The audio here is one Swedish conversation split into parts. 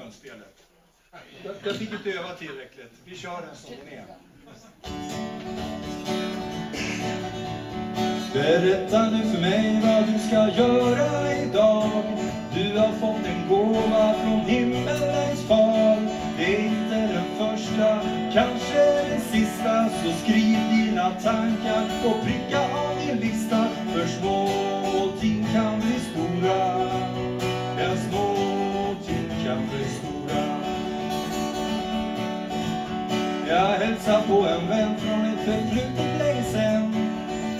munspelet. Jag fick inte öva tillräckligt. Vi kör den som den är. Berätta nu för mig vad du ska göra idag. Du har fått en gåva från himmelens far. Det är inte den första, kanske den sista. Så skriv dina tankar och pricka av din lista. För små ting kan bli stora. Ja, små ting kan bli stora. Jag hälsar på en vän från ett förflutet länge sen.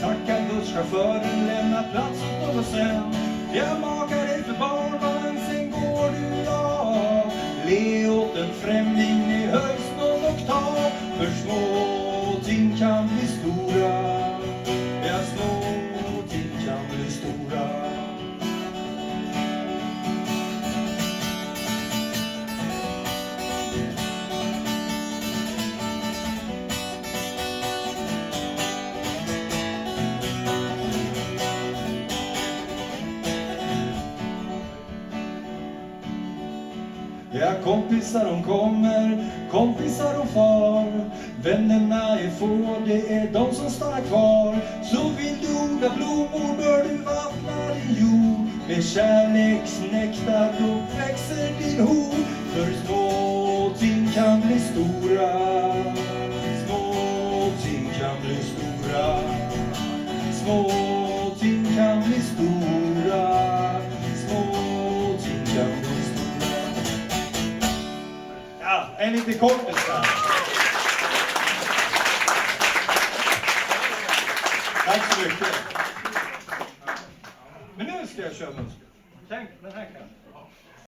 Tackar busschauffören, lämnar plats åt någon sen. Jag makar dig för barnvagn, sen går du av. Le åt en främling i högst någon oktav. För små ting kan bli stora. Ja, små ting kan bli stora. Ja, kompisar de kommer, kompisar de far. Vännerna är få, det är de som stannar kvar. Så vill du odla blommor bör du vattna din jord. Med kärleksnektar då växer din hord. För små ting kan bli stora. Små ting kan bli stora. Små ting kan bli stora. Små ting kan bli stora. Ja, en lite kompis där. Tack så mycket. Men nu ska jag köra munspel. Tänk, den här kan.